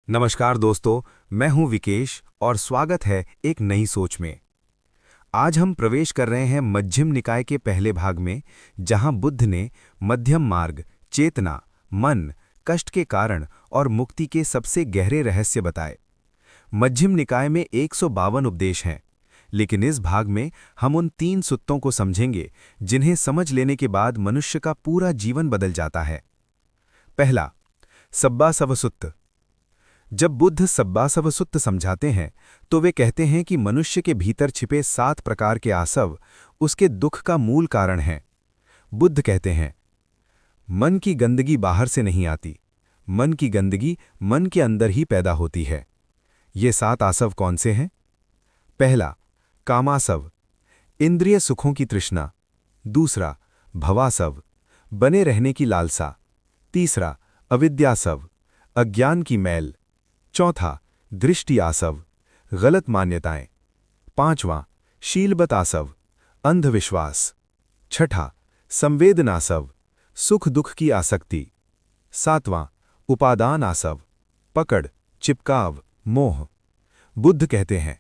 नमस्कार दोस्तों, मैं हूं विकेश और स्वागत है एक नई सोच में। आज हम प्रवेश कर रहे हैं मध्यम निकाय के पहले भाग में, जहां बुद्ध ने मध्यम मार्ग, चेतना, मन, कष्ट के कारण और मुक्ति के सबसे गहरे रहस्य बताए। मध्यम निकाय में 152 उपदेश हैं, लेकिन इस भाग में हम उन 3 सुत्तों को समझेंगे जिन्हें समझ लेने के बाद मनुष्य का पूरा जीवन बदल जाता है। पहला, सब्बासव सुत्त। जब बुद्ध सब्बासव सुत्त समझाते हैं तो वे कहते हैं कि मनुष्य के भीतर छिपे 7 प्रकार के आसव उसके दुख का मूल कारण हैं। बुद्ध कहते हैं, मन की गंदगी बाहर से नहीं आती, मन की गंदगी मन के अंदर ही पैदा होती है। ये 7 आसव कौन से हैं? पहला, कामासव, इंद्रिय सुखों की तृष्णा। दूसरा, भवासव, बने रहने की लालसा। तीसरा, अविद्यासव, अज्ञान की मैल। चौथा, दृष्टि आसव, गलत मान्यताएं। पांचवां, शीलबत आसव, अंधविश्वास। छठा, संवेदनासव, सुख दुख की आसक्ति। सातवां, उपादान आसव, पकड़, चिपकाव, मोह। बुद्ध कहते हैं,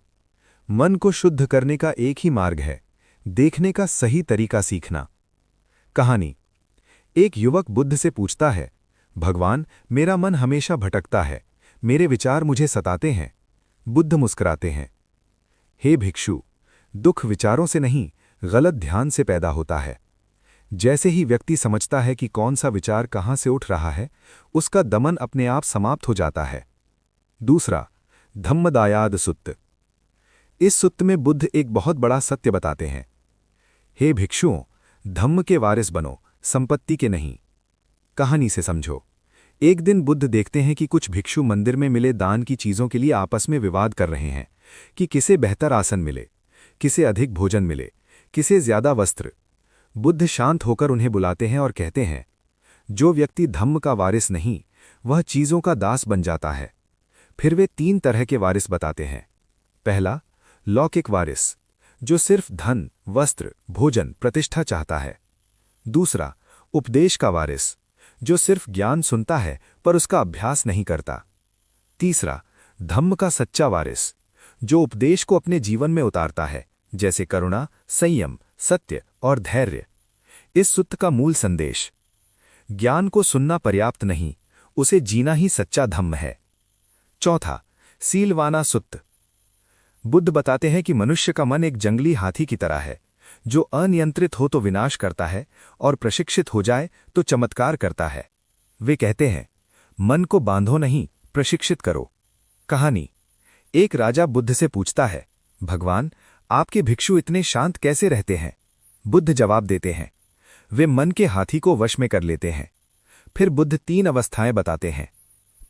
मन को शुद्ध करने का एक ही मार्ग है, देखने का सही तरीका सीखना। कहानी। एक युवक बुद्ध से पूछता है, भगवान, मेरा मन हमेशा भटकता है, मेरे विचार मुझे सताते हैं। बुद्ध मुस्कुराते हैं, हे भिक्षु, दुख विचारों से नहीं, गलत ध्यान से पैदा होता है। जैसे ही व्यक्ति समझता है कि कौन सा विचार कहां से उठ रहा है, उसका दमन अपने आप समाप्त हो जाता है। दूसरा, धम्मदायाद सुत्त। इस सुत्त में बुद्ध एक बहुत बड़ा सत्य बताते हैं। हे भिक्षुओं, धम्म के वारिस बनो, संपत्ति के नहीं। कहानी से समझो। एक दिन बुद्ध देखते हैं कि कुछ भिक्षु मंदिर में मिले दान की चीजों के लिए आपस में विवाद कर रहे हैं कि किसे बेहतर आसन मिले, किसे अधिक भोजन मिले, किसे ज्यादा वस्त्र। बुद्ध शांत होकर उन्हें बुलाते हैं और कहते हैं, जो व्यक्ति धम्म का वारिस नहीं, वह चीजों का दास बन जाता है। फिर वे 3 तरह के वारिस बताते हैं। पहला, लौकिक वारिस, जो सिर्फ धन, वस्त्र, भोजन, प्रतिष्ठा चाहता है। दूसरा, उपदेश का वारिस, जो सिर्फ ज्ञान सुनता है पर उसका अभ्यास नहीं करता। तीसरा, धम्म का सच्चा वारिस, जो उपदेश को अपने जीवन में उतारता है, जैसे करुणा, संयम, सत्य और धैर्य। इस सुत्त का मूल संदेश, ज्ञान को सुनना पर्याप्त नहीं, उसे जीना ही सच्चा धम्म है। चौथा, सीलवाना सुत्त। बुद्ध बताते हैं कि मनुष्य का मन एक जंगली हाथी की तरह है, जो अनियंत्रित हो तो विनाश करता है और प्रशिक्षित हो जाए तो चमत्कार करता है। वे कहते हैं, मन को बांधो नहीं, प्रशिक्षित करो। कहानी। एक राजा बुद्ध से पूछता है, भगवान, आपके भिक्षु इतने शांत कैसे रहते हैं? बुद्ध जवाब देते हैं, वे मन के हाथी को वश में कर लेते हैं। फिर बुद्ध 3 अवस्थाएं बताते हैं।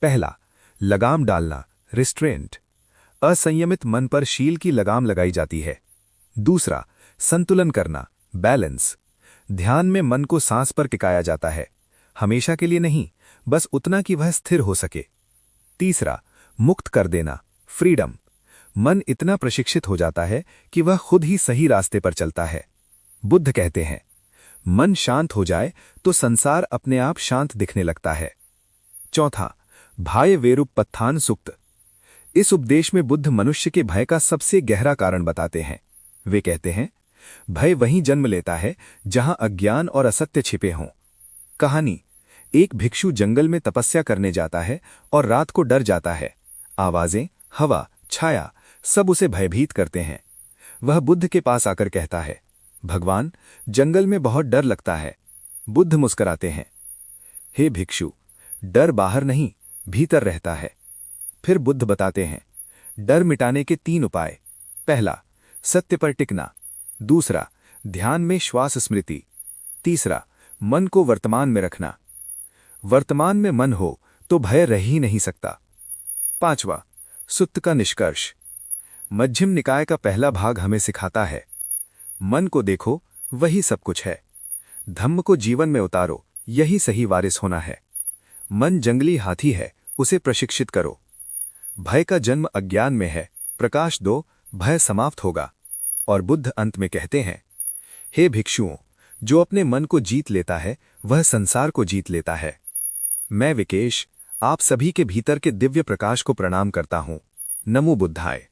पहला, लगाम डालना, रिस्ट्रेंट। असंयमित मन पर शील की लगाम लगाई जाती है। दूसरा, संतुलन करना, बैलेंस। ध्यान में मन को सांस पर टिकाया जाता है, हमेशा के लिए नहीं, बस उतना कि वह स्थिर हो सके। तीसरा, मुक्त कर देना, फ्रीडम। मन इतना प्रशिक्षित हो जाता है कि वह खुद ही सही रास्ते पर चलता है। बुद्ध कहते हैं, मन शांत हो जाए तो संसार अपने आप शांत दिखने लगता है। चौथा, भाय वेरुपत्थान सुक्त। इस उपदेश में बुद्ध मनुष्य के भय का सबसे गहरा कारण बताते हैं। वे कहते हैं, भय वहीं जन्म लेता है जहां अज्ञान और असत्य छिपे हों। कहानी। एक भिक्षु जंगल में तपस्या करने जाता है और रात को डर जाता है। आवाजें, हवा, छाया, सब उसे भयभीत करते हैं। वह बुद्ध के पास आकर कहता है, भगवान, जंगल में बहुत डर लगता है। बुद्ध मुस्कुराते हैं, हे भिक्षु, डर बाहर नहीं, भीतर रहता है। फिर बुद्ध बताते हैं, डर मिटाने के 3 उपाय। पहला, सत्य पर टिकना। दूसरा, ध्यान में श्वास स्मृति। तीसरा, मन को वर्तमान में रखना। वर्तमान में मन हो तो भय रह ही नहीं सकता। पांचवा, सुत्त का निष्कर्ष। मध्यम निकाय का पहला भाग हमें सिखाता है, मन को देखो, वही सब कुछ है। धम्म को जीवन में उतारो, यही सही वारिस होना है। मन जंगली हाथी है, उसे प्रशिक्षित करो। भय का जन्म अज्ञान में है, प्रकाश दो, भय समाप्त होगा। और बुद्ध अंत में कहते हैं, हे भिक्षुओं, जो अपने मन को जीत लेता है वह संसार को जीत लेता है। मैं विकेश, आप सभी के भीतर के दिव्य प्रकाश को प्रणाम करता हूँ। नमो बुद्धाय।